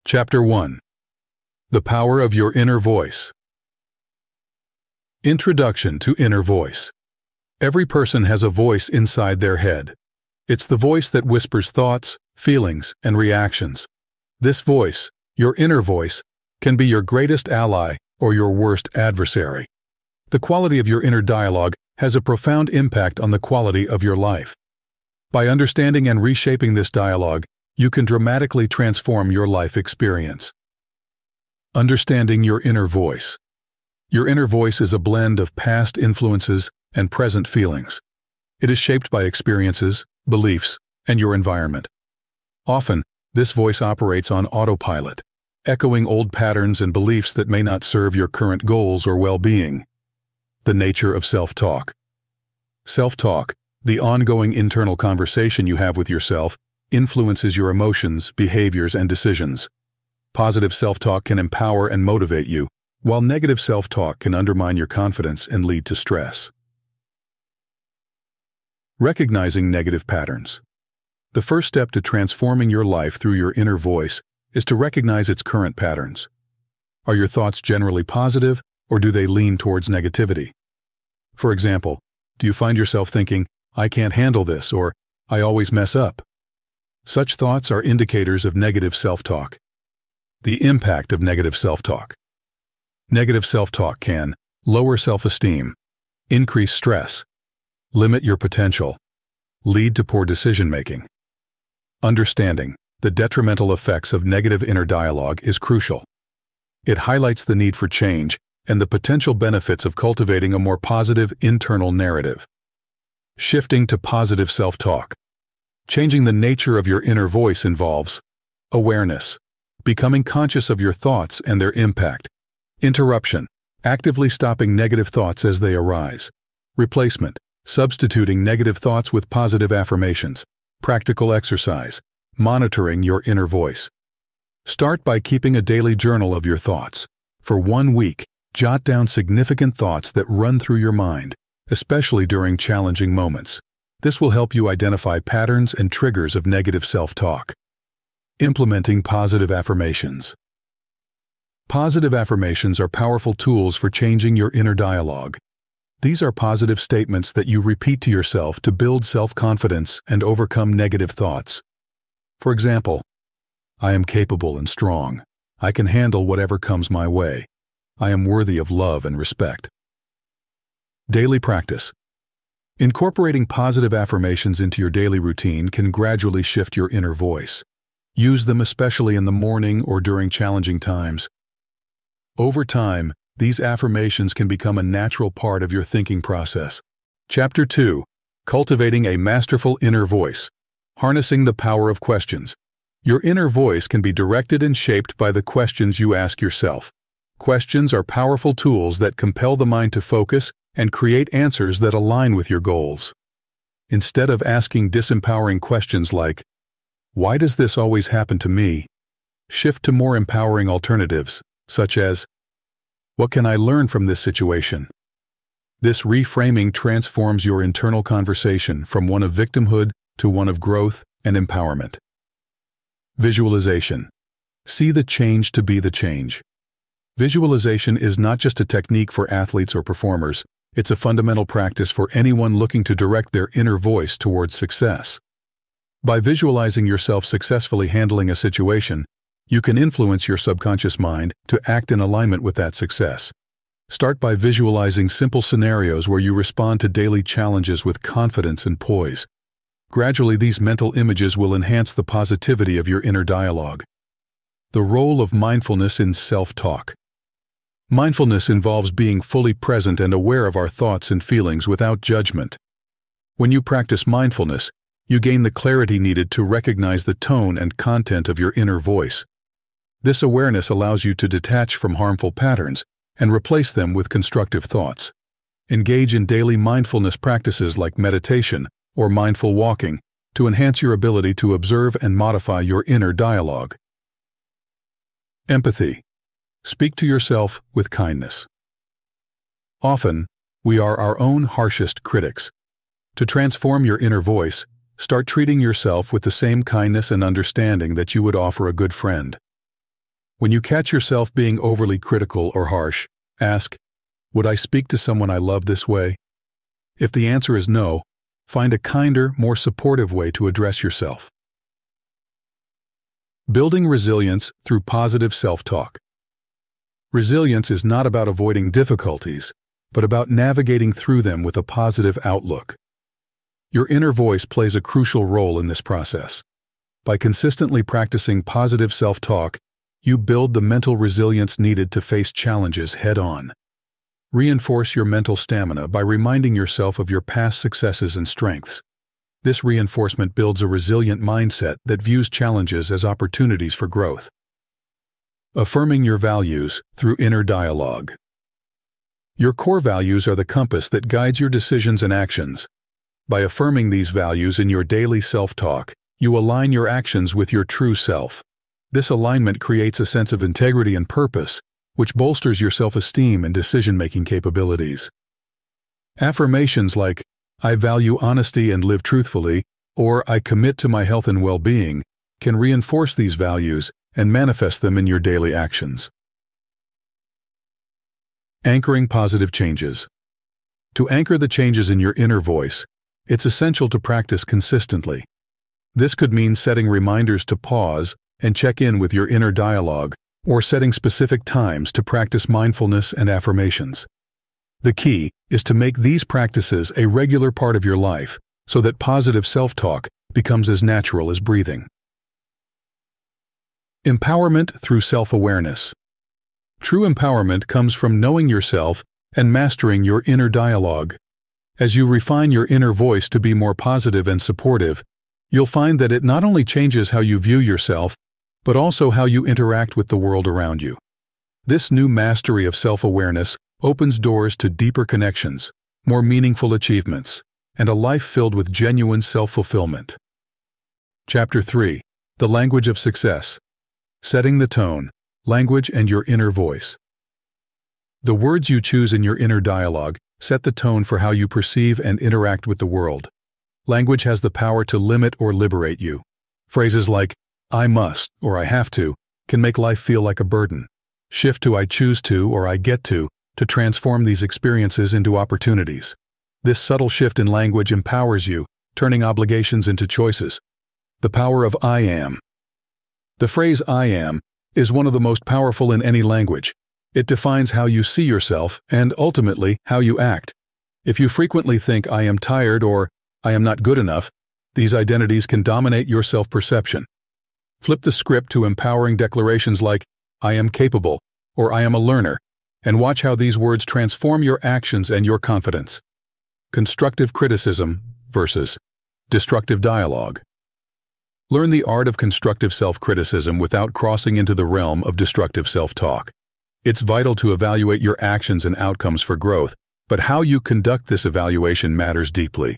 Chapter 1. The Power of Your Inner Voice. Introduction to Inner Voice. Every person has a voice inside their head. It's the voice that whispers thoughts, feelings, and reactions. This voice, your inner voice, can be your greatest ally or your worst adversary. The quality of your inner dialogue has a profound impact on the quality of your life. By understanding and reshaping this dialogue, you can dramatically transform your life experience. Understanding your inner voice. Your inner voice is a blend of past influences and present feelings. It is shaped by experiences, beliefs, and your environment. Often, this voice operates on autopilot, echoing old patterns and beliefs that may not serve your current goals or well-being. The nature of self-talk. Self-talk, the ongoing internal conversation you have with yourself, influences your emotions, behaviors, and decisions. Positive self-talk can empower and motivate you, while negative self-talk can undermine your confidence and lead to stress. Recognizing negative patterns. The first step to transforming your life through your inner voice is to recognize its current patterns. Are your thoughts generally positive, or do they lean towards negativity? For example, do you find yourself thinking, "I can't handle this," or "I always mess up"? Such thoughts are indicators of negative self-talk. The impact of negative self-talk. Negative self-talk can lower self-esteem, increase stress, limit your potential, lead to poor decision-making. Understanding the detrimental effects of negative inner dialogue is crucial. It highlights the need for change and the potential benefits of cultivating a more positive internal narrative. Shifting to positive self-talk. Changing the nature of your inner voice involves awareness, becoming conscious of your thoughts and their impact. Interruption, actively stopping negative thoughts as they arise. Replacement, substituting negative thoughts with positive affirmations. Practical exercise, monitoring your inner voice. Start by keeping a daily journal of your thoughts. For 1 week, jot down significant thoughts that run through your mind, especially during challenging moments. This will help you identify patterns and triggers of negative self-talk. Implementing positive affirmations. Positive affirmations are powerful tools for changing your inner dialogue. These are positive statements that you repeat to yourself to build self-confidence and overcome negative thoughts. For example, "I am capable and strong. I can handle whatever comes my way. I am worthy of love and respect." Daily practice. Incorporating positive affirmations into your daily routine can gradually shift your inner voice. Use them especially in the morning or during challenging times. Over time, these affirmations can become a natural part of your thinking process. Chapter 2. Cultivating a Masterful Inner Voice. Harnessing the Power of Questions. Your inner voice can be directed and shaped by the questions you ask yourself. Questions are powerful tools that compel the mind to focus and create answers that align with your goals. Instead of asking disempowering questions like, "Why does this always happen to me?" shift to more empowering alternatives, such as, "What can I learn from this situation?" This reframing transforms your internal conversation from one of victimhood to one of growth and empowerment. Visualization. See the change to be the change. Visualization is not just a technique for athletes or performers. It's a fundamental practice for anyone looking to direct their inner voice towards success. By visualizing yourself successfully handling a situation, you can influence your subconscious mind to act in alignment with that success. Start by visualizing simple scenarios where you respond to daily challenges with confidence and poise. Gradually, these mental images will enhance the positivity of your inner dialogue. The role of mindfulness in self-talk. Mindfulness involves being fully present and aware of our thoughts and feelings without judgment. When you practice mindfulness, you gain the clarity needed to recognize the tone and content of your inner voice. This awareness allows you to detach from harmful patterns and replace them with constructive thoughts. Engage in daily mindfulness practices like meditation or mindful walking to enhance your ability to observe and modify your inner dialogue. Empathy. Speak to yourself with kindness. Often, we are our own harshest critics. To transform your inner voice, start treating yourself with the same kindness and understanding that you would offer a good friend. When you catch yourself being overly critical or harsh, ask, would I speak to someone I love this way? If the answer is no, find a kinder, more supportive way to address yourself. Building resilience through positive self-talk. Resilience is not about avoiding difficulties, but about navigating through them with a positive outlook. Your inner voice plays a crucial role in this process. By consistently practicing positive self-talk, you build the mental resilience needed to face challenges head-on. Reinforce your mental stamina by reminding yourself of your past successes and strengths. This reinforcement builds a resilient mindset that views challenges as opportunities for growth. Affirming your values through inner dialogue. Your core values are the compass that guides your decisions and actions. By affirming these values in your daily self-talk, you align your actions with your true self. This alignment creates a sense of integrity and purpose, which bolsters your self-esteem and decision-making capabilities. Affirmations like, I value honesty and live truthfully, or I commit to my health and well-being, can reinforce these values and manifest them in your daily actions. Anchoring positive changes. To anchor the changes in your inner voice, it's essential to practice consistently. This could mean setting reminders to pause and check in with your inner dialogue, or setting specific times to practice mindfulness and affirmations. The key is to make these practices a regular part of your life so that positive self-talk becomes as natural as breathing. Empowerment through self-awareness. True empowerment comes from knowing yourself and mastering your inner dialogue. As you refine your inner voice to be more positive and supportive, you'll find that it not only changes how you view yourself, but also how you interact with the world around you. This new mastery of self-awareness opens doors to deeper connections, more meaningful achievements, and a life filled with genuine self-fulfillment. Chapter 3. The Language of Success. Setting the tone, language and your inner voice. The words you choose in your inner dialogue set the tone for how you perceive and interact with the world. Language has the power to limit or liberate you. Phrases like, I must or I have to can make life feel like a burden. Shift to I choose to or I get to transform these experiences into opportunities. This subtle shift in language empowers you, turning obligations into choices. The power of I am. The phrase I am is one of the most powerful in any language. It defines how you see yourself and, ultimately, how you act. If you frequently think I am tired or I am not good enough, these identities can dominate your self-perception. Flip the script to empowering declarations like, I am capable, or I am a learner, and watch how these words transform your actions and your confidence. Constructive criticism versus destructive dialogue. Learn the art of constructive self-criticism without crossing into the realm of destructive self-talk. It's vital to evaluate your actions and outcomes for growth, but how you conduct this evaluation matters deeply.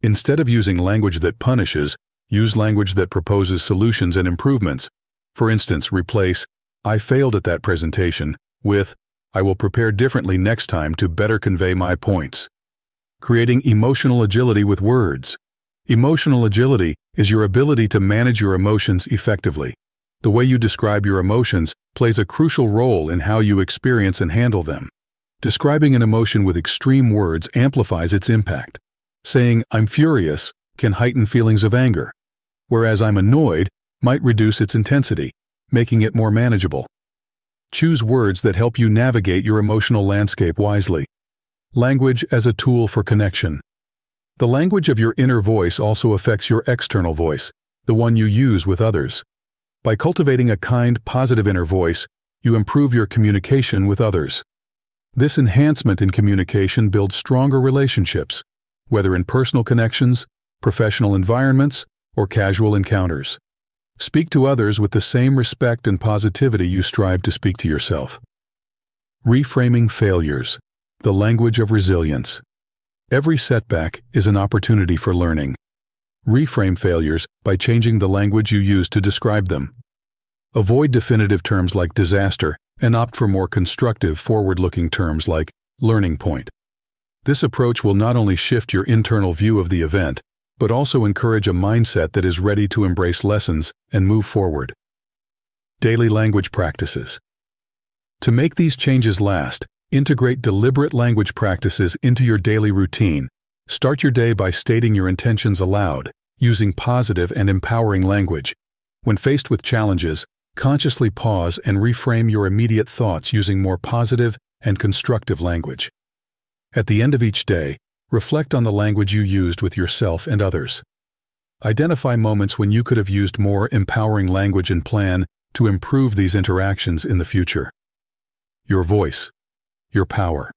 Instead of using language that punishes, use language that proposes solutions and improvements. For instance, replace, I failed at that presentation, with, I will prepare differently next time to better convey my points. Creating emotional agility with words. Emotional agility is your ability to manage your emotions effectively. The way you describe your emotions plays a crucial role in how you experience and handle them. Describing an emotion with extreme words amplifies its impact. Saying, I'm furious, can heighten feelings of anger, whereas I'm annoyed might reduce its intensity, making it more manageable. Choose words that help you navigate your emotional landscape wisely. Language as a tool for connection. The language of your inner voice also affects your external voice, the one you use with others. By cultivating a kind, positive inner voice, you improve your communication with others. This enhancement in communication builds stronger relationships, whether in personal connections, professional environments, or casual encounters. Speak to others with the same respect and positivity you strive to speak to yourself. Reframing failures. The language of resilience. Every setback is an opportunity for learning. Reframe failures by changing the language you use to describe them. Avoid definitive terms like disaster and opt for more constructive, forward-looking terms like learning point. This approach will not only shift your internal view of the event, but also encourage a mindset that is ready to embrace lessons and move forward. Daily language practices. To make these changes last, integrate deliberate language practices into your daily routine. Start your day by stating your intentions aloud, using positive and empowering language. When faced with challenges, consciously pause and reframe your immediate thoughts using more positive and constructive language. At the end of each day, reflect on the language you used with yourself and others. Identify moments when you could have used more empowering language and plan to improve these interactions in the future. Your voice, your power.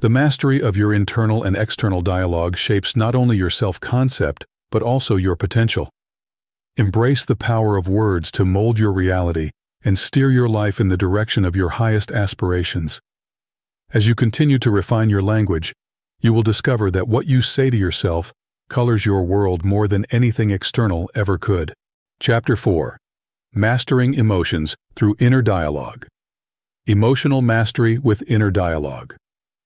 The mastery of your internal and external dialogue shapes not only your self-concept, but also your potential. Embrace the power of words to mold your reality and steer your life in the direction of your highest aspirations. As you continue to refine your language, you will discover that what you say to yourself colors your world more than anything external ever could. Chapter 4. Mastering Emotions Through Inner Dialogue. Emotional Mastery with Inner Dialogue.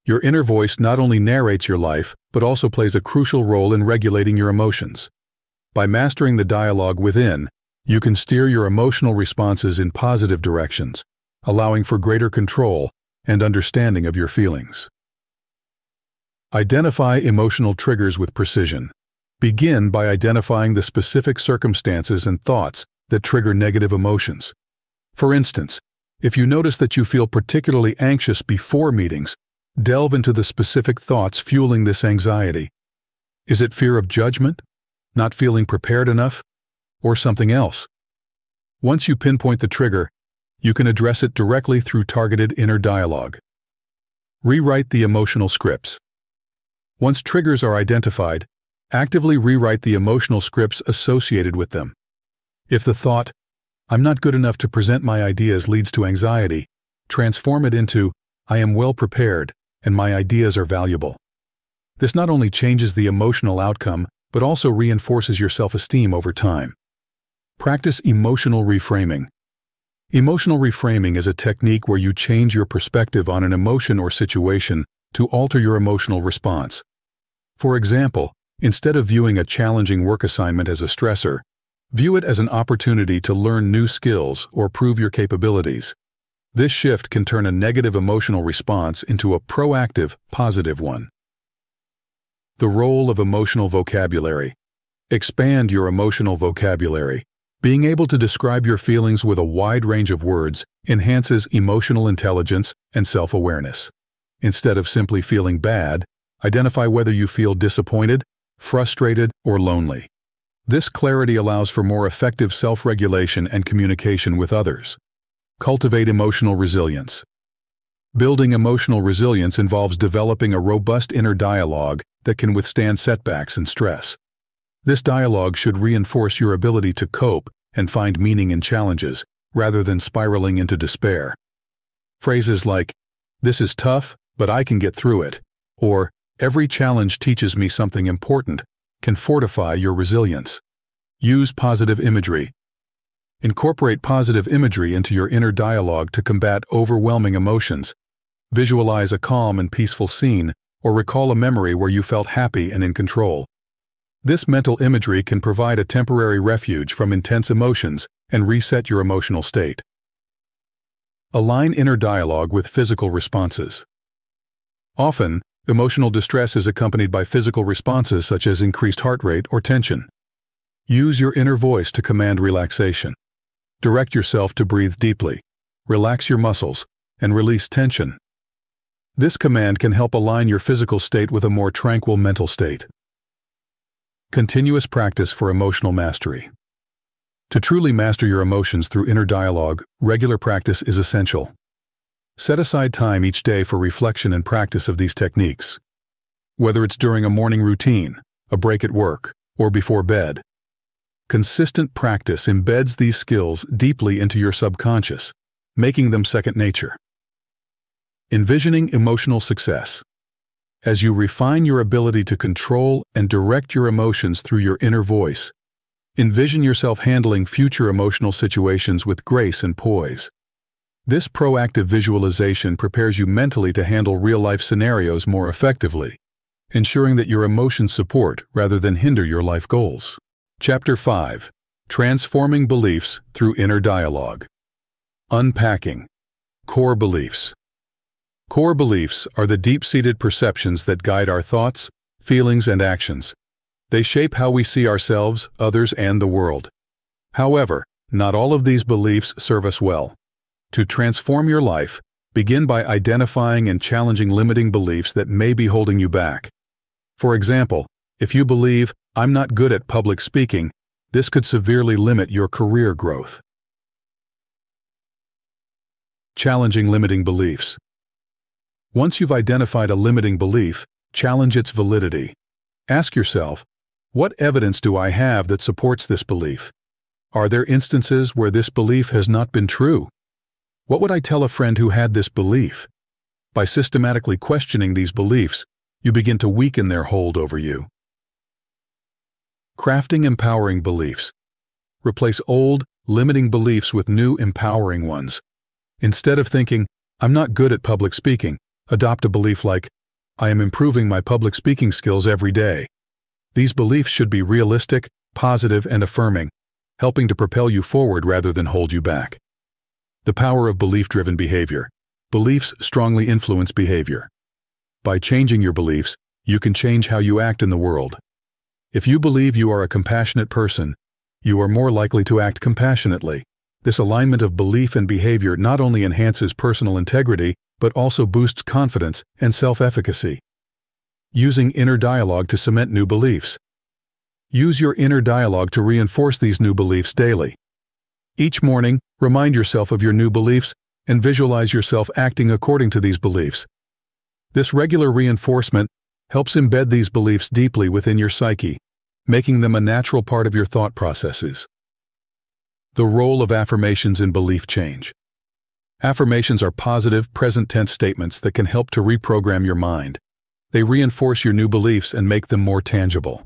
Your inner voice not only narrates your life, but also plays a crucial role in regulating your emotions. By mastering the dialogue within, you can steer your emotional responses in positive directions, allowing for greater control and understanding of your feelings. Identify emotional triggers with precision. Begin by identifying the specific circumstances and thoughts that trigger negative emotions. For instance, if you notice that you feel particularly anxious before meetings, delve into the specific thoughts fueling this anxiety. Is it fear of judgment, not feeling prepared enough, or something else? Once you pinpoint the trigger, you can address it directly through targeted inner dialogue. Rewrite the emotional scripts. Once triggers are identified, actively rewrite the emotional scripts associated with them. If the thought, "I'm not good enough to present my ideas," leads to anxiety, transform it into, "I am well prepared, and my ideas are valuable." This not only changes the emotional outcome, but also reinforces your self-esteem over time. Practice emotional reframing. Emotional reframing is a technique where you change your perspective on an emotion or situation to alter your emotional response. For example, instead of viewing a challenging work assignment as a stressor, view it as an opportunity to learn new skills or prove your capabilities. This shift can turn a negative emotional response into a proactive, positive one. The role of emotional vocabulary. Expand your emotional vocabulary. Being able to describe your feelings with a wide range of words enhances emotional intelligence and self-awareness. Instead of simply feeling bad, identify whether you feel disappointed, frustrated, or lonely. This clarity allows for more effective self-regulation and communication with others. Cultivate emotional resilience. Building emotional resilience involves developing a robust inner dialogue that can withstand setbacks and stress. This dialogue should reinforce your ability to cope and find meaning in challenges, rather than spiraling into despair. Phrases like, "This is tough, but I can get through it," or "Every challenge teaches me something important," can fortify your resilience. Use positive imagery. Incorporate positive imagery into your inner dialogue to combat overwhelming emotions. Visualize a calm and peaceful scene, or recall a memory where you felt happy and in control. This mental imagery can provide a temporary refuge from intense emotions and reset your emotional state. Align inner dialogue with physical responses. Often, emotional distress is accompanied by physical responses such as increased heart rate or tension. Use your inner voice to command relaxation. Direct yourself to breathe deeply, relax your muscles, and release tension. This command can help align your physical state with a more tranquil mental state. Continuous practice for emotional mastery. To truly master your emotions through inner dialogue, regular practice is essential. Set aside time each day for reflection and practice of these techniques. Whether it's during a morning routine, a break at work, or before bed, consistent practice embeds these skills deeply into your subconscious, making them second nature. Envisioning emotional success. As you refine your ability to control and direct your emotions through your inner voice, envision yourself handling future emotional situations with grace and poise. This proactive visualization prepares you mentally to handle real-life scenarios more effectively, ensuring that your emotions support rather than hinder your life goals. Chapter 5. Transforming beliefs through inner dialogue. Unpacking. Core beliefs. Core beliefs are the deep-seated perceptions that guide our thoughts, feelings, and actions. They shape how we see ourselves, others, and the world. However, not all of these beliefs serve us well. To transform your life, begin by identifying and challenging limiting beliefs that may be holding you back. For example, if you believe, "I'm not good at public speaking," this could severely limit your career growth. Challenging limiting beliefs. Once you've identified a limiting belief, challenge its validity. Ask yourself, what evidence do I have that supports this belief? Are there instances where this belief has not been true? What would I tell a friend who had this belief? By systematically questioning these beliefs, you begin to weaken their hold over you. Crafting empowering beliefs. Replace old, limiting beliefs with new, empowering ones. Instead of thinking, "I'm not good at public speaking," adopt a belief like, "I am improving my public speaking skills every day." These beliefs should be realistic, positive, and affirming, helping to propel you forward rather than hold you back. The power of belief-driven behavior. Beliefs strongly influence behavior. By changing your beliefs, you can change how you act in the world. If you believe you are a compassionate person, you are more likely to act compassionately. This alignment of belief and behavior not only enhances personal integrity, but also boosts confidence and self-efficacy. Using inner dialogue to cement new beliefs. Use your inner dialogue to reinforce these new beliefs daily. Each morning, remind yourself of your new beliefs and visualize yourself acting according to these beliefs. This regular reinforcement helps embed these beliefs deeply within your psyche, making them a natural part of your thought processes. The role of affirmations in belief change. Affirmations are positive, present-tense statements that can help to reprogram your mind. They reinforce your new beliefs and make them more tangible.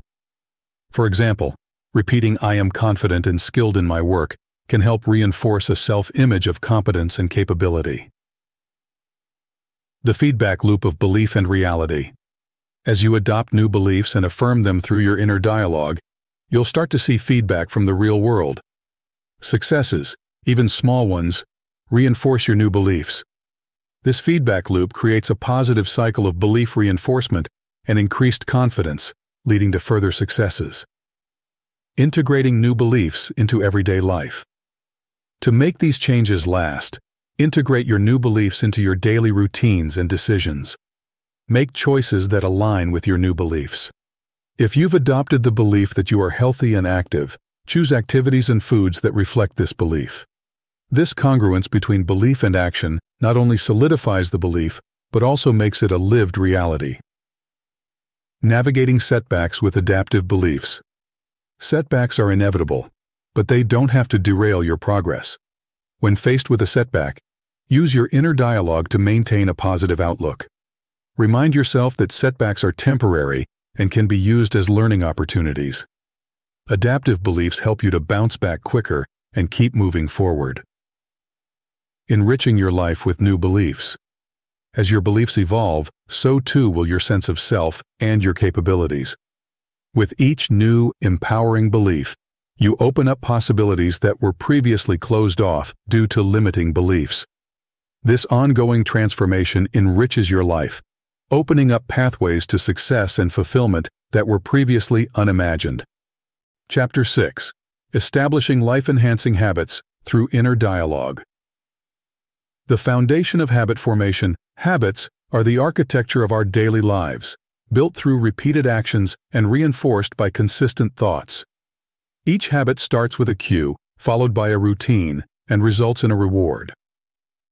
For example, repeating "I am confident and skilled in my work" can help reinforce a self-image of competence and capability. The feedback loop of belief and reality. As you adopt new beliefs and affirm them through your inner dialogue, you'll start to see feedback from the real world. Successes, even small ones, reinforce your new beliefs. This feedback loop creates a positive cycle of belief reinforcement and increased confidence, leading to further successes. Integrating new beliefs into everyday life. To make these changes last, integrate your new beliefs into your daily routines and decisions. Make choices that align with your new beliefs. If you've adopted the belief that you are healthy and active, choose activities and foods that reflect this belief. This congruence between belief and action not only solidifies the belief, but also makes it a lived reality. Navigating setbacks with adaptive beliefs. Setbacks are inevitable, but they don't have to derail your progress. When faced with a setback, use your inner dialogue to maintain a positive outlook. Remind yourself that setbacks are temporary and can be used as learning opportunities. Adaptive beliefs help you to bounce back quicker and keep moving forward. Enriching your life with new beliefs. As your beliefs evolve, so too will your sense of self and your capabilities. With each new, empowering belief, you open up possibilities that were previously closed off due to limiting beliefs. This ongoing transformation enriches your life, opening up pathways to success and fulfillment that were previously unimagined. Chapter 6. Establishing life-enhancing habits through inner dialogue. The foundation of habit formation. Habits are the architecture of our daily lives, built through repeated actions and reinforced by consistent thoughts. Each habit starts with a cue, followed by a routine, and results in a reward.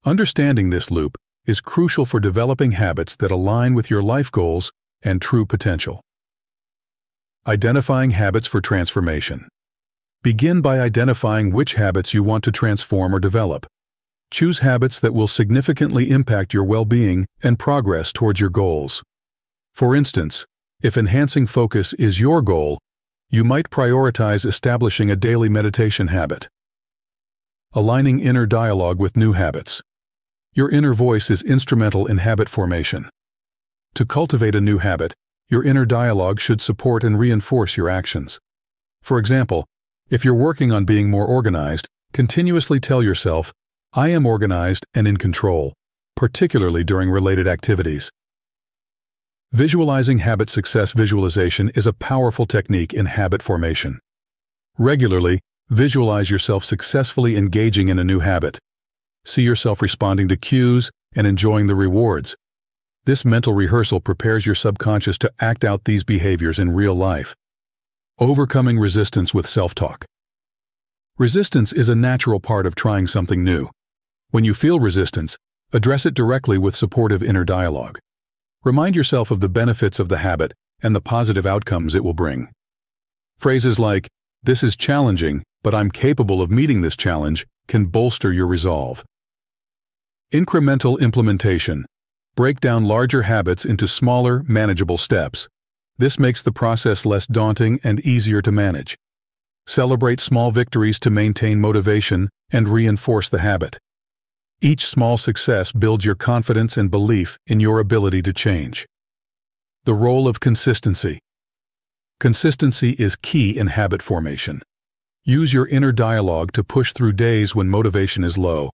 Understanding this loop is crucial for developing habits that align with your life goals and true potential. Identifying habits for transformation. Begin by identifying which habits you want to transform or develop. Choose habits that will significantly impact your well-being and progress towards your goals. For instance, if enhancing focus is your goal, you might prioritize establishing a daily meditation habit. Aligning inner dialogue with new habits. Your inner voice is instrumental in habit formation. To cultivate a new habit, your inner dialogue should support and reinforce your actions. For example, If you're working on being more organized, continuously tell yourself, "I am organized and in control," particularly during related activities. Visualizing habit success visualization is a powerful technique in habit formation. Regularly, visualize yourself successfully engaging in a new habit. See yourself responding to cues and enjoying the rewards. This mental rehearsal prepares your subconscious to act out these behaviors in real life. Overcoming resistance with self-talk. Resistance is a natural part of trying something new. When you feel resistance, address it directly with supportive inner dialogue. Remind yourself of the benefits of the habit and the positive outcomes it will bring. Phrases like, "This is challenging, but I'm capable of meeting this challenge," can bolster your resolve. Incremental implementation. Break down larger habits into smaller, manageable steps. This makes the process less daunting and easier to manage. Celebrate small victories to maintain motivation and reinforce the habit. Each small success builds your confidence and belief in your ability to change. The role of consistency. Consistency is key in habit formation. Use your inner dialogue to push through days when motivation is low.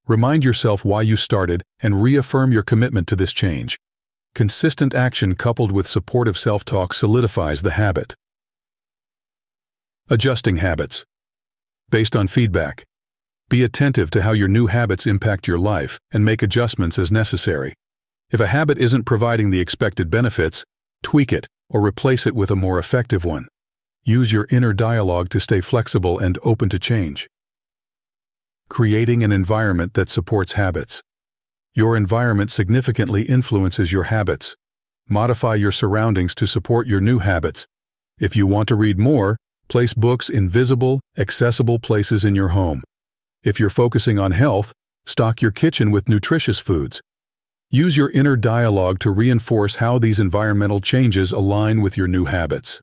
Remind yourself why you started and reaffirm your commitment to this change. Consistent action coupled with supportive self-talk solidifies the habit. Adjusting habits. Based on feedback. Be attentive to how your new habits impact your life and make adjustments as necessary. If a habit isn't providing the expected benefits, tweak it or replace it with a more effective one. Use your inner dialogue to stay flexible and open to change. Creating an environment that supports habits. Your environment significantly influences your habits. Modify your surroundings to support your new habits. If you want to read more, place books in visible, accessible places in your home. If you're focusing on health, stock your kitchen with nutritious foods. Use your inner dialogue to reinforce how these environmental changes align with your new habits.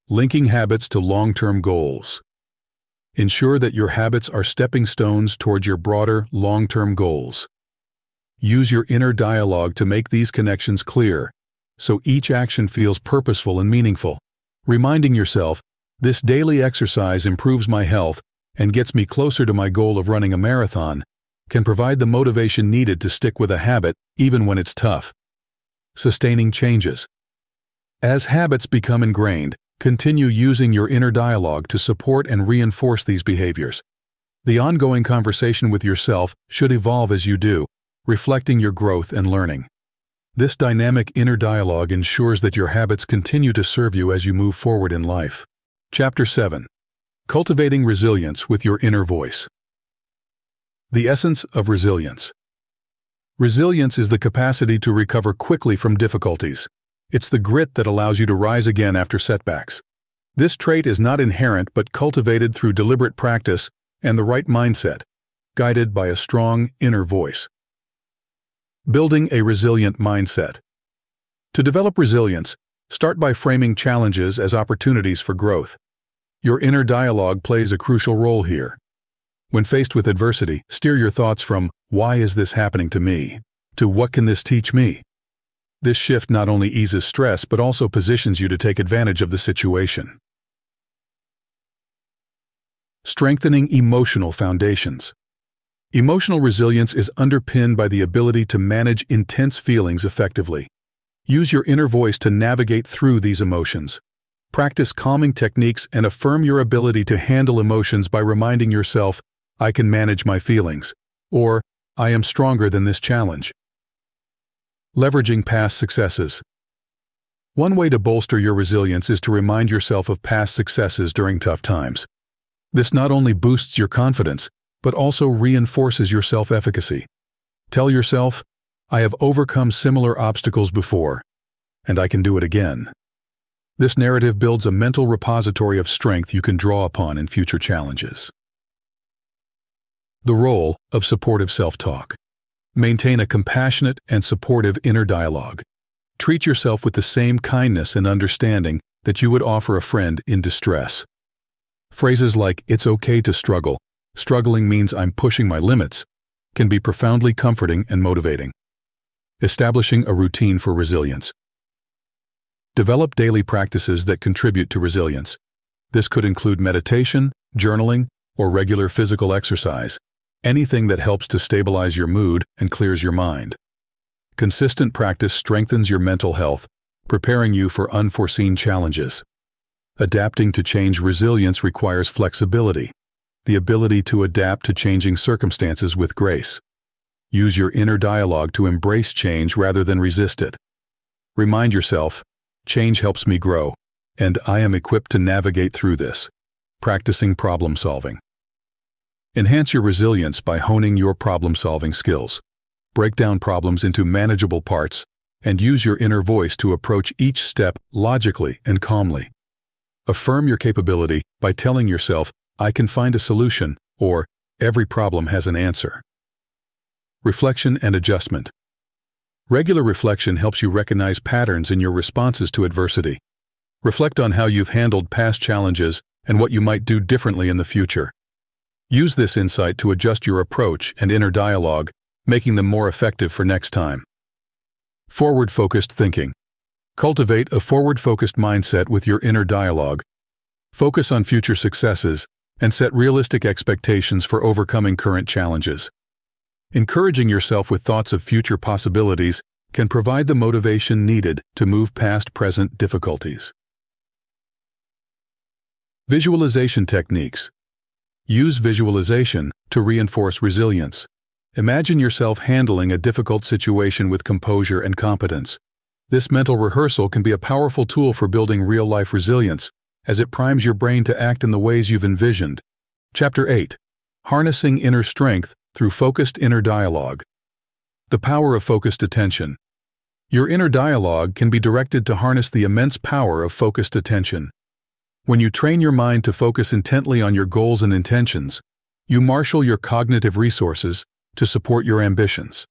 Linking habits to long-term goals. Ensure that your habits are stepping stones toward your broader, long-term goals. Use your inner dialogue to make these connections clear, so each action feels purposeful and meaningful. Reminding yourself, "This daily exercise improves my health and gets me closer to my goal of running a marathon," can provide the motivation needed to stick with a habit even when it's tough. Sustaining changes. As habits become ingrained, continue using your inner dialogue to support and reinforce these behaviors. The ongoing conversation with yourself should evolve as you do, reflecting your growth and learning. This dynamic inner dialogue ensures that your habits continue to serve you as you move forward in life. Chapter 7. Cultivating resilience with your inner voice. The essence of resilience. Resilience is the capacity to recover quickly from difficulties. It's the grit that allows you to rise again after setbacks. This trait is not inherent but cultivated through deliberate practice and the right mindset, guided by a strong inner voice. Building a resilient mindset. To develop resilience, start by framing challenges as opportunities for growth. Your inner dialogue plays a crucial role here. When faced with adversity, steer your thoughts from "Why is this happening to me?" to "What can this teach me?" This shift not only eases stress but also positions you to take advantage of the situation. Strengthening emotional foundations. Emotional resilience is underpinned by the ability to manage intense feelings effectively. Use your inner voice to navigate through these emotions. Practice calming techniques and affirm your ability to handle emotions by reminding yourself, "I can manage my feelings," or "I am stronger than this challenge." Leveraging past successes. One way to bolster your resilience is to remind yourself of past successes during tough times. This not only boosts your confidence, but also reinforces your self-efficacy. Tell yourself, "I have overcome similar obstacles before, and I can do it again." This narrative builds a mental repository of strength you can draw upon in future challenges. The role of supportive self-talk. Maintain a compassionate and supportive inner dialogue. Treat yourself with the same kindness and understanding that you would offer a friend in distress. Phrases like "It's okay to struggle," "Struggling means I'm pushing my limits," can be profoundly comforting and motivating. Establishing a routine for resilience. Develop daily practices that contribute to resilience. This could include meditation, journaling, or regular physical exercise, anything that helps to stabilize your mood and clears your mind. Consistent practice strengthens your mental health, preparing you for unforeseen challenges. Adapting to change resilience requires flexibility, the ability to adapt to changing circumstances with grace. Use your inner dialogue to embrace change rather than resist it. Remind yourself, change helps me grow, and I am equipped to navigate through this. Practicing problem solving. Enhance your resilience by honing your problem-solving skills. Break down problems into manageable parts and use your inner voice to approach each step logically and calmly. Affirm your capability by telling yourself, I can find a solution, or every problem has an answer. Reflection and adjustment. Regular reflection helps you recognize patterns in your responses to adversity. Reflect on how you've handled past challenges and what you might do differently in the future. Use this insight to adjust your approach and inner dialogue, making them more effective for next time. Forward-focused thinking. Cultivate a forward-focused mindset with your inner dialogue. Focus on future successes and set realistic expectations for overcoming current challenges. Encouraging yourself with thoughts of future possibilities can provide the motivation needed to move past present difficulties. Visualization techniques. Use visualization to reinforce resilience. Imagine yourself handling a difficult situation with composure and competence. This mental rehearsal can be a powerful tool for building real-life resilience, as it primes your brain to act in the ways you've envisioned. Chapter 8. Harnessing Inner Strength Through Focused Inner Dialogue. The power of focused attention. Your inner dialogue can be directed to harness the immense power of focused attention. When you train your mind to focus intently on your goals and intentions, you marshal your cognitive resources to support your ambitions.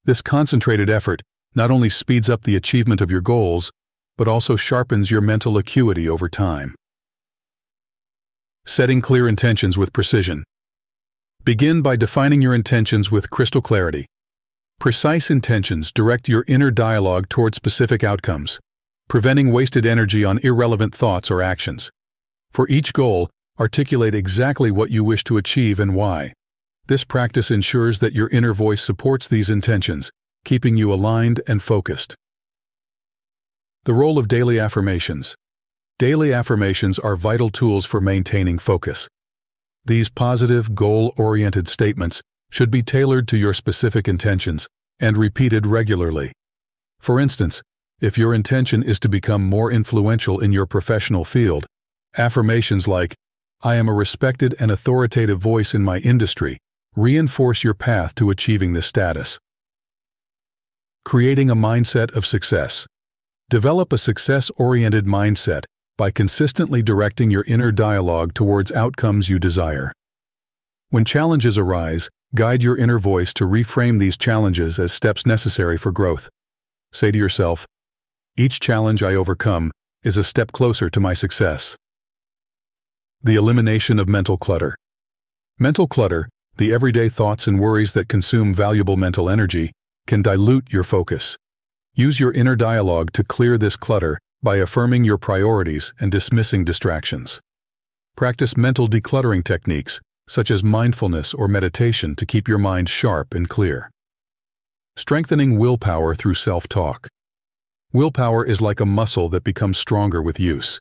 This concentrated effort not only speeds up the achievement of your goals, but also sharpens your mental acuity over time. Setting clear intentions with precision. Begin by defining your intentions with crystal clarity. Precise intentions direct your inner dialogue toward specific outcomes, preventing wasted energy on irrelevant thoughts or actions. For each goal, articulate exactly what you wish to achieve and why. This practice ensures that your inner voice supports these intentions, keeping you aligned and focused. The role of daily affirmations. Daily affirmations are vital tools for maintaining focus. These positive, goal-oriented statements should be tailored to your specific intentions and repeated regularly. For instance, if your intention is to become more influential in your professional field, affirmations like, I am a respected and authoritative voice in my industry, reinforce your path to achieving this status. Creating a mindset of success. Develop a success-oriented mindset by consistently directing your inner dialogue towards outcomes you desire. When challenges arise, guide your inner voice to reframe these challenges as steps necessary for growth. Say to yourself, each challenge I overcome is a step closer to my success. The elimination of mental clutter. Mental clutter, the everyday thoughts and worries that consume valuable mental energy, can dilute your focus. Use your inner dialogue to clear this clutter by affirming your priorities and dismissing distractions. Practice mental decluttering techniques, such as mindfulness or meditation, to keep your mind sharp and clear. Strengthening willpower through self-talk. Willpower is like a muscle that becomes stronger with use.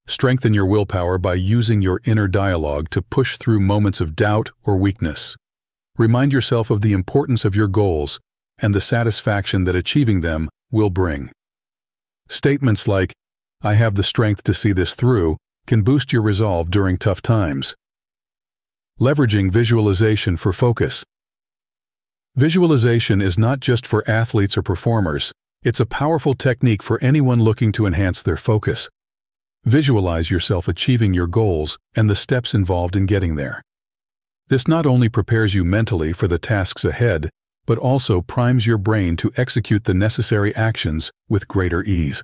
Strengthen your willpower by using your inner dialogue to push through moments of doubt or weakness. Remind yourself of the importance of your goals and the satisfaction that achieving them will bring. Statements like, I have the strength to see this through, can boost your resolve during tough times. Leveraging visualization for focus. Visualization is not just for athletes or performers. It's a powerful technique for anyone looking to enhance their focus. Visualize yourself achieving your goals and the steps involved in getting there. This not only prepares you mentally for the tasks ahead, but also primes your brain to execute the necessary actions with greater ease.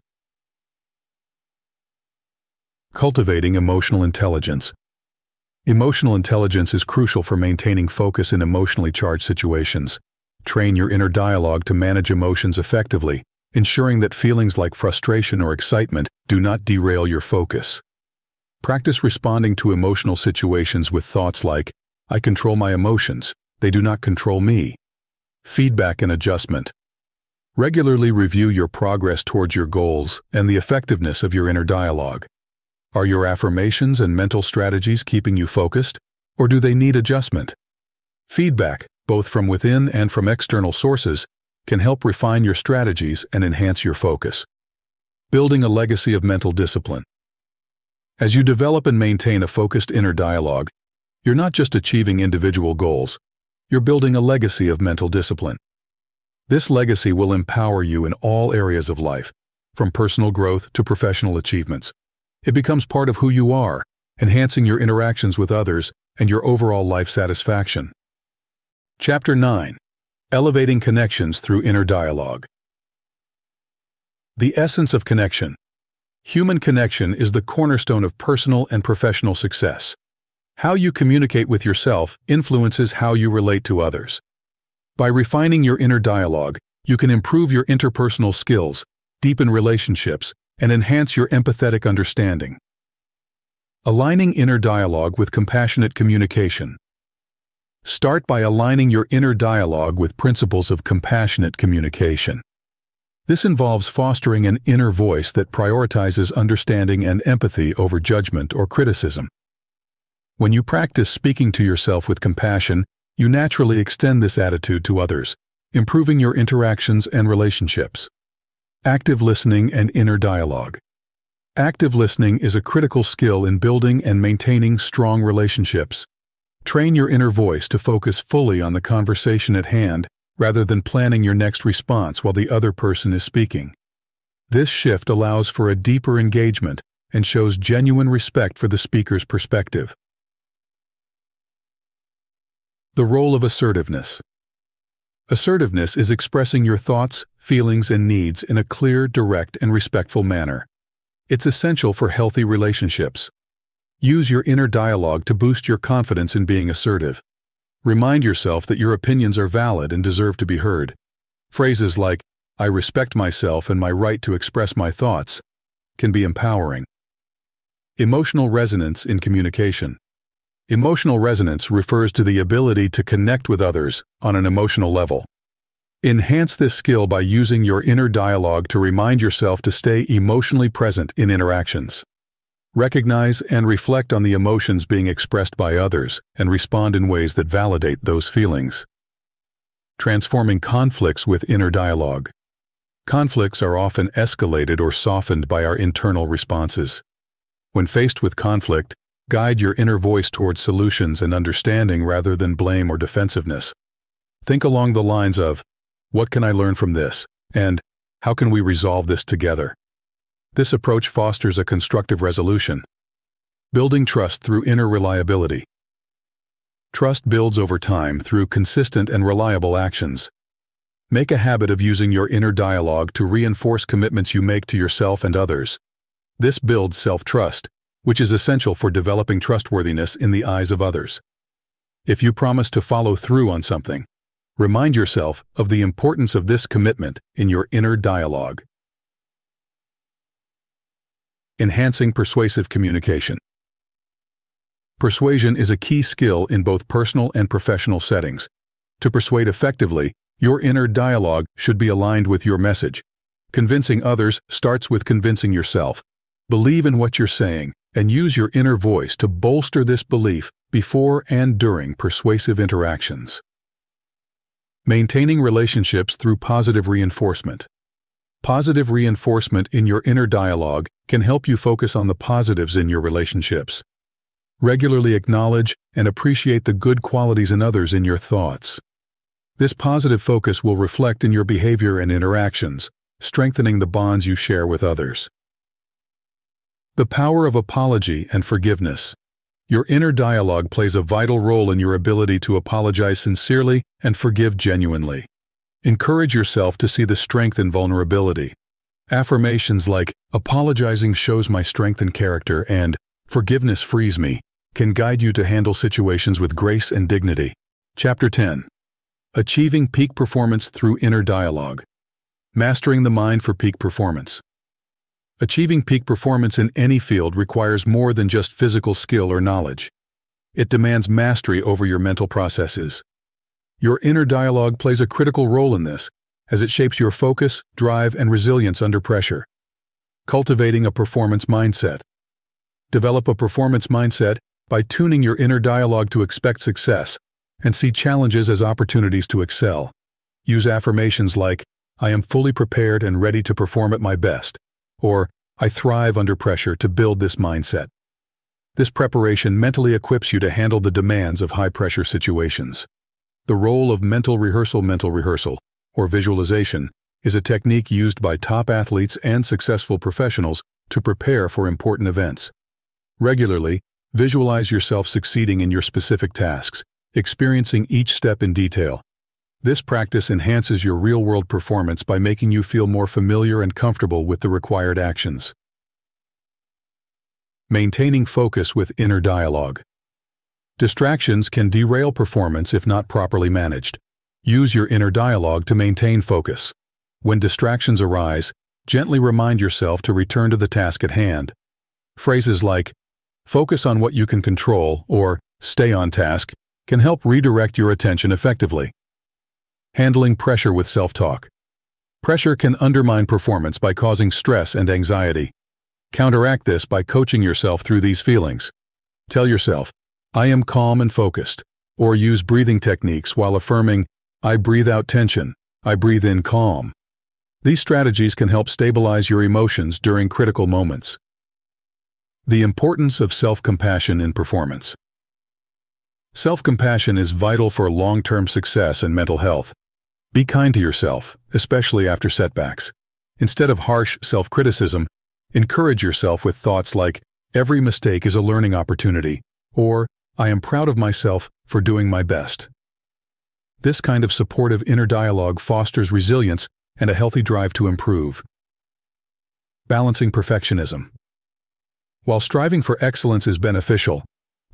Cultivating emotional intelligence. Emotional intelligence is crucial for maintaining focus in emotionally charged situations. Train your inner dialogue to manage emotions effectively, ensuring that feelings like frustration or excitement do not derail your focus. Practice responding to emotional situations with thoughts like, I control my emotions, they do not control me. Feedback and adjustment. Regularly review your progress towards your goals and the effectiveness of your inner dialogue. Are your affirmations and mental strategies keeping you focused, or do they need adjustment? Feedback, both from within and from external sources, can help refine your strategies and enhance your focus. Building a legacy of mental discipline. As you develop and maintain a focused inner dialogue, you're not just achieving individual goals, you're building a legacy of mental discipline. This legacy will empower you in all areas of life, from personal growth to professional achievements. It becomes part of who you are, enhancing your interactions with others and your overall life satisfaction. Chapter 9. Elevating Connections Through Inner Dialogue. The essence of connection. Human connection is the cornerstone of personal and professional success. How you communicate with yourself influences how you relate to others. By refining your inner dialogue, you can improve your interpersonal skills, deepen relationships, and enhance your empathetic understanding. Aligning inner dialogue with compassionate communication. Start by aligning your inner dialogue with principles of compassionate communication. This involves fostering an inner voice that prioritizes understanding and empathy over judgment or criticism. When you practice speaking to yourself with compassion, you naturally extend this attitude to others, improving your interactions and relationships. Active listening and inner dialogue. Active listening is a critical skill in building and maintaining strong relationships. Train your inner voice to focus fully on the conversation at hand rather than planning your next response while the other person is speaking. This shift allows for a deeper engagement and shows genuine respect for the speaker's perspective. The role of assertiveness. Assertiveness is expressing your thoughts, feelings, and needs in a clear, direct, and respectful manner. It's essential for healthy relationships. Use your inner dialogue to boost your confidence in being assertive. Remind yourself that your opinions are valid and deserve to be heard. Phrases like, I respect myself and my right to express my thoughts, can be empowering. Emotional resonance in communication. Emotional resonance refers to the ability to connect with others on an emotional level. Enhance this skill by using your inner dialogue to remind yourself to stay emotionally present in interactions. Recognize and reflect on the emotions being expressed by others and respond in ways that validate those feelings. Transforming conflicts with inner dialogue. Conflicts are often escalated or softened by our internal responses. When faced with conflict, guide your inner voice towards solutions and understanding rather than blame or defensiveness. Think along the lines of, what can I learn from this? And how can we resolve this together? This approach fosters a constructive resolution. Building trust through inner reliability. Trust builds over time through consistent and reliable actions. Make a habit of using your inner dialogue to reinforce commitments you make to yourself and others. This builds self-trust, which is essential for developing trustworthiness in the eyes of others. If you promise to follow through on something, remind yourself of the importance of this commitment in your inner dialogue. Enhancing persuasive communication. Persuasion is a key skill in both personal and professional settings. To persuade effectively, your inner dialogue should be aligned with your message. Convincing others starts with convincing yourself. Believe in what you're saying and use your inner voice to bolster this belief before and during persuasive interactions. Maintaining relationships through positive reinforcement. Positive reinforcement in your inner dialogue can help you focus on the positives in your relationships. Regularly acknowledge and appreciate the good qualities in others in your thoughts. This positive focus will reflect in your behavior and interactions, strengthening the bonds you share with others. The power of apology and forgiveness. Your inner dialogue plays a vital role in your ability to apologize sincerely and forgive genuinely. Encourage yourself to see the strength in vulnerability. Affirmations like, apologizing shows my strength and character, and forgiveness frees me, can guide you to handle situations with grace and dignity. Chapter 10. Achieving peak performance through inner dialogue. Mastering the mind for peak performance. Achieving peak performance in any field requires more than just physical skill or knowledge. It demands mastery over your mental processes. Your inner dialogue plays a critical role in this, as it shapes your focus, drive, and resilience under pressure. Cultivating a performance mindset. Develop a performance mindset by tuning your inner dialogue to expect success and see challenges as opportunities to excel. Use affirmations like, "I am fully prepared and ready to perform at my best," or "I thrive under pressure" to build this mindset. This preparation mentally equips you to handle the demands of high-pressure situations. The role of mental rehearsal, or visualization, is a technique used by top athletes and successful professionals to prepare for important events. Regularly, visualize yourself succeeding in your specific tasks, experiencing each step in detail. This practice enhances your real-world performance by making you feel more familiar and comfortable with the required actions. Maintaining focus with inner dialogue. Distractions can derail performance if not properly managed. Use your inner dialogue to maintain focus. When distractions arise, gently remind yourself to return to the task at hand. Phrases like, "Focus on what you can control," or "Stay on task," can help redirect your attention effectively. Handling pressure with self-talk. Pressure can undermine performance by causing stress and anxiety. Counteract this by coaching yourself through these feelings. Tell yourself, "I am calm and focused," or use breathing techniques while affirming, "I breathe out tension, I breathe in calm." These strategies can help stabilize your emotions during critical moments. The importance of self-compassion in performance. Self-compassion is vital for long-term success and mental health. Be kind to yourself, especially after setbacks. Instead of harsh self-criticism, encourage yourself with thoughts like, "Every mistake is a learning opportunity," or "I am proud of myself for doing my best." This kind of supportive inner dialogue fosters resilience and a healthy drive to improve. Balancing perfectionism. While striving for excellence is beneficial,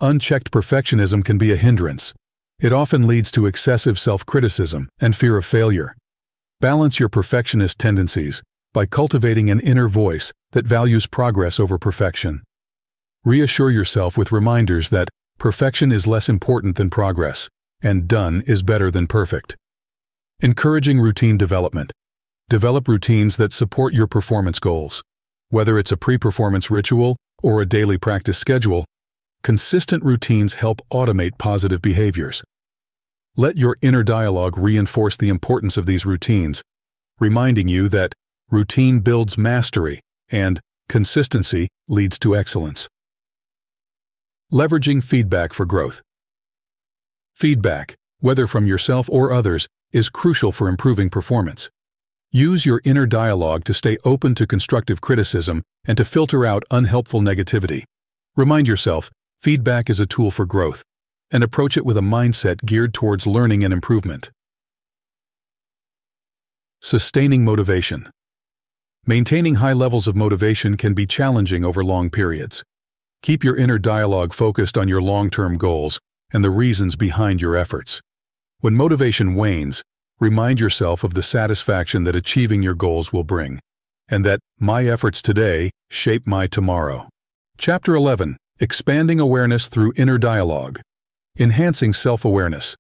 unchecked perfectionism can be a hindrance. It often leads to excessive self-criticism and fear of failure. Balance your perfectionist tendencies by cultivating an inner voice that values progress over perfection. Reassure yourself with reminders that perfection is less important than progress, and done is better than perfect. Encouraging routine development. Develop routines that support your performance goals. Whether it's a pre-performance ritual or a daily practice schedule, consistent routines help automate positive behaviors. Let your inner dialogue reinforce the importance of these routines, reminding you that routine builds mastery and consistency leads to excellence. Leveraging feedback for growth. Feedback, whether from yourself or others, is crucial for improving performance. Use your inner dialogue to stay open to constructive criticism and to filter out unhelpful negativity. Remind yourself, feedback is a tool for growth, and approach it with a mindset geared towards learning and improvement. Sustaining motivation. Maintaining high levels of motivation can be challenging over long periods. Keep your inner dialogue focused on your long-term goals and the reasons behind your efforts. When motivation wanes, remind yourself of the satisfaction that achieving your goals will bring, and that my efforts today shape my tomorrow. Chapter 11. Expanding awareness through inner dialogue. Enhancing self-awareness.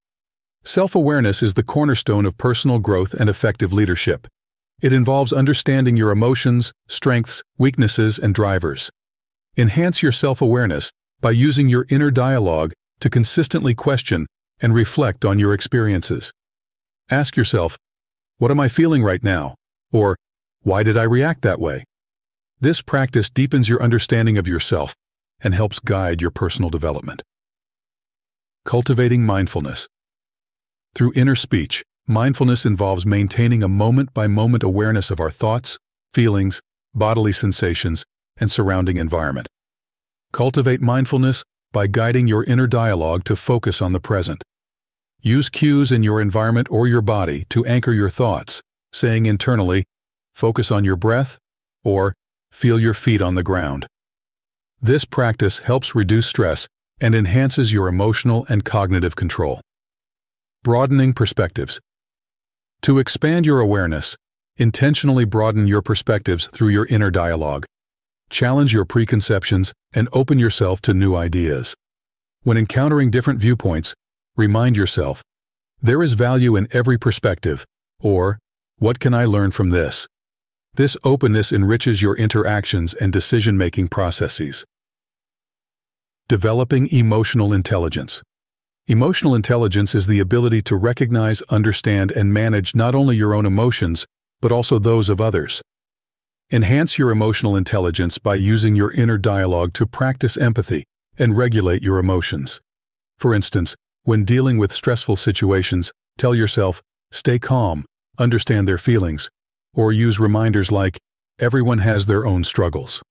Self-awareness is the cornerstone of personal growth and effective leadership. It involves understanding your emotions, strengths, weaknesses, and drivers. Enhance your self-awareness by using your inner dialogue to consistently question and reflect on your experiences. Ask yourself, "What am I feeling right now?" Or, "Why did I react that way?" This practice deepens your understanding of yourself and helps guide your personal development. Cultivating mindfulness. Through inner speech, mindfulness involves maintaining a moment-by-moment awareness of our thoughts, feelings, bodily sensations, and surrounding environment. Cultivate mindfulness by guiding your inner dialogue to focus on the present. Use cues in your environment or your body to anchor your thoughts, saying internally, "Focus on your breath," or "Feel your feet on the ground." This practice helps reduce stress and enhances your emotional and cognitive control. Broadening perspectives. To expand your awareness, intentionally broaden your perspectives through your inner dialogue. challenge your preconceptions, and open yourself to new ideas. When encountering different viewpoints, remind yourself, there is value in every perspective, or, what can I learn from this? This openness enriches your interactions and decision-making processes. Developing emotional intelligence. Emotional intelligence is the ability to recognize, understand, and manage not only your own emotions, but also those of others. Enhance your emotional intelligence by using your inner dialogue to practice empathy and regulate your emotions. For instance, when dealing with stressful situations, tell yourself, stay calm, understand their feelings, or use reminders like, everyone has their own struggles.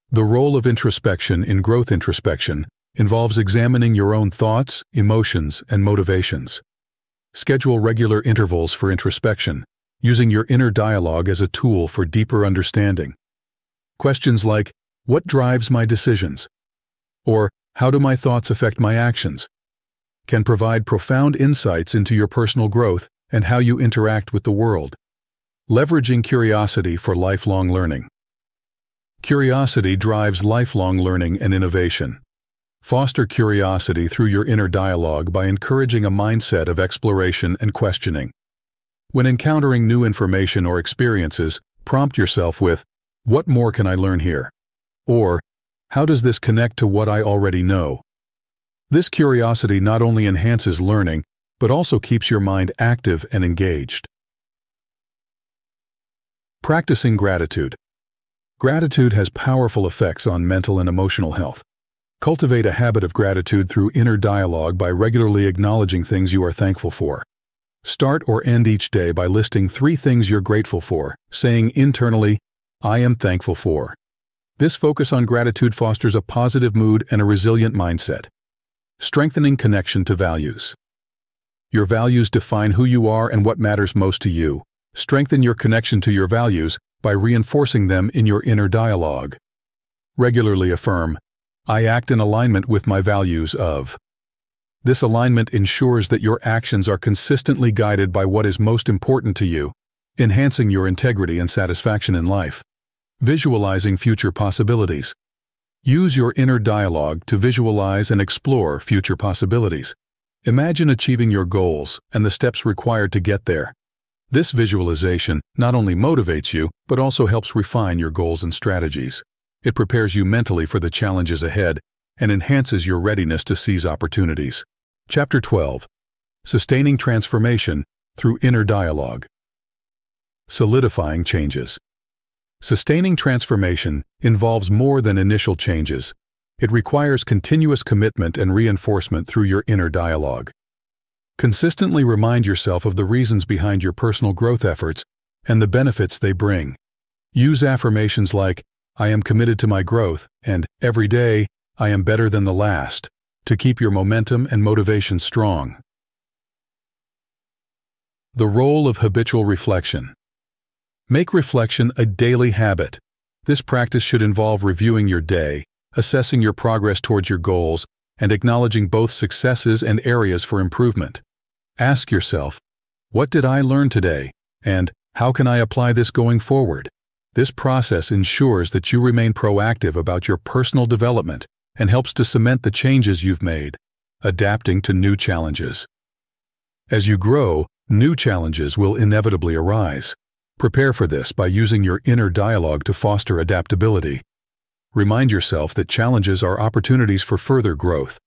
The role of introspection in growth introspection involves examining your own thoughts, emotions, and motivations. Schedule regular intervals for introspection, using your inner dialogue as a tool for deeper understanding. Questions like, what drives my decisions? Or, how do my thoughts affect my actions? Can provide profound insights into your personal growth and how you interact with the world. Leveraging curiosity for lifelong learning. Curiosity drives lifelong learning and innovation. Foster curiosity through your inner dialogue by encouraging a mindset of exploration and questioning. When encountering new information or experiences, prompt yourself with, what more can I learn here? Or, how does this connect to what I already know? This curiosity not only enhances learning, but also keeps your mind active and engaged. Practicing gratitude. Gratitude has powerful effects on mental and emotional health. Cultivate a habit of gratitude through inner dialogue by regularly acknowledging things you are thankful for. Start or end each day by listing 3 things you're grateful for, saying internally, I am thankful for. This focus on gratitude fosters a positive mood and a resilient mindset. Strengthening connection to values. Your values define who you are and what matters most to you. Strengthen your connection to your values by reinforcing them in your inner dialogue. Regularly affirm, I act in alignment with my values of. This alignment ensures that your actions are consistently guided by what is most important to you, enhancing your integrity and satisfaction in life. Visualizing future possibilities. Use your inner dialogue to visualize and explore future possibilities. Imagine achieving your goals and the steps required to get there. This visualization not only motivates you, but also helps refine your goals and strategies. It prepares you mentally for the challenges ahead and enhances your readiness to seize opportunities. Chapter 12. Sustaining transformation through inner dialogue. Solidifying changes. Sustaining transformation involves more than initial changes. It requires continuous commitment and reinforcement through your inner dialogue. Consistently remind yourself of the reasons behind your personal growth efforts and the benefits they bring. Use affirmations like, I am committed to my growth, and every day, I am better than the last, to keep your momentum and motivation strong. The role of habitual reflection. Make reflection a daily habit. This practice should involve reviewing your day, assessing your progress towards your goals, and acknowledging both successes and areas for improvement. Ask yourself, what did I learn today? And how can I apply this going forward? This process ensures that you remain proactive about your personal development and helps to cement the changes you've made, adapting to new challenges. As you grow, new challenges will inevitably arise. Prepare for this by using your inner dialogue to foster adaptability. Remind yourself that challenges are opportunities for further growth.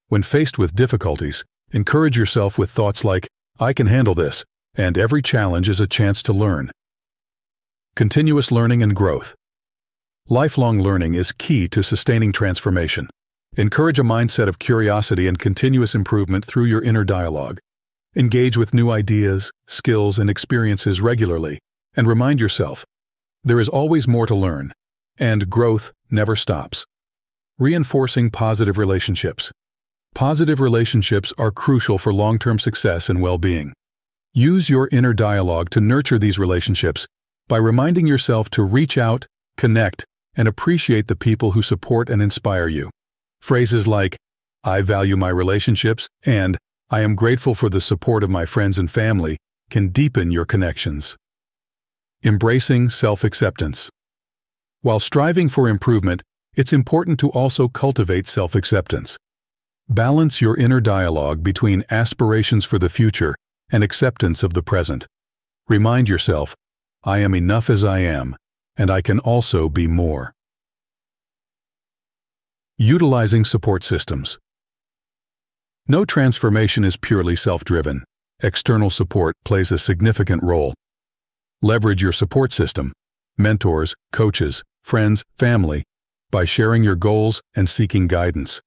When faced with difficulties, encourage yourself with thoughts like, I can handle this, and every challenge is a chance to learn. Continuous learning and growth. Lifelong learning is key to sustaining transformation. Encourage a mindset of curiosity and continuous improvement through your inner dialogue. Engage with new ideas, skills, and experiences regularly, and remind yourself, there is always more to learn, and growth never stops. Reinforcing positive relationships. Positive relationships are crucial for long-term success and well-being. Use your inner dialogue to nurture these relationships by reminding yourself to reach out, connect, and appreciate the people who support and inspire you. Phrases like, I value my relationships, and I am grateful for the support of my friends and family can deepen your connections. Embracing self-acceptance. While striving for improvement, it's important to also cultivate self-acceptance. Balance your inner dialogue between aspirations for the future and acceptance of the present. Remind yourself, I am enough as I am, and I can also be more. Utilizing support systems. No transformation is purely self-driven. External support plays a significant role. Leverage your support system, mentors, coaches, friends, family, by sharing your goals and seeking guidance.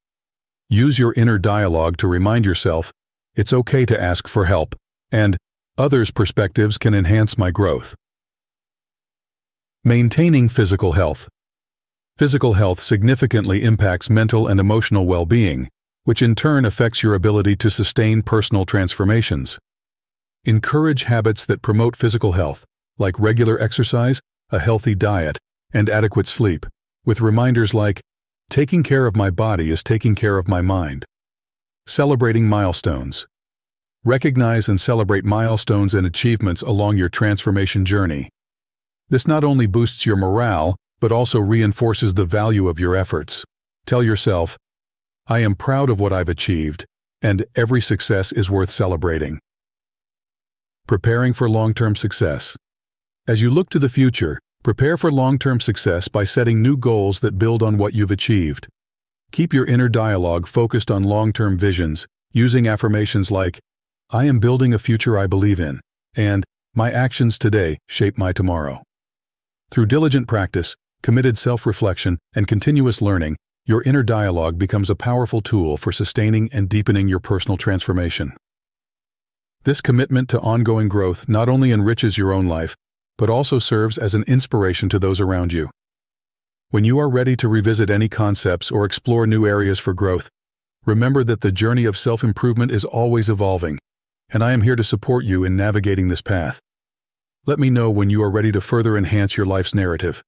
Use your inner dialogue to remind yourself, it's okay to ask for help, and others' perspectives can enhance my growth. Maintaining physical health. Physical health significantly impacts mental and emotional well-being, which in turn affects your ability to sustain personal transformations. Encourage habits that promote physical health, like regular exercise, a healthy diet, and adequate sleep, with reminders like, taking care of my body is taking care of my mind. Celebrating milestones. Recognize and celebrate milestones and achievements along your transformation journey. This not only boosts your morale, but also reinforces the value of your efforts. Tell yourself, I am proud of what I've achieved, and every success is worth celebrating. Preparing for long-term success. As you look to the future, prepare for long-term success by setting new goals that build on what you've achieved. Keep your inner dialogue focused on long-term visions, using affirmations like, I am building a future I believe in, and my actions today shape my tomorrow. Through diligent practice, committed self-reflection, and continuous learning, your inner dialogue becomes a powerful tool for sustaining and deepening your personal transformation. This commitment to ongoing growth not only enriches your own life, but also serves as an inspiration to those around you. When you are ready to revisit any concepts or explore new areas for growth, remember that the journey of self-improvement is always evolving, and I am here to support you in navigating this path. Let me know when you are ready to further enhance your life's narrative.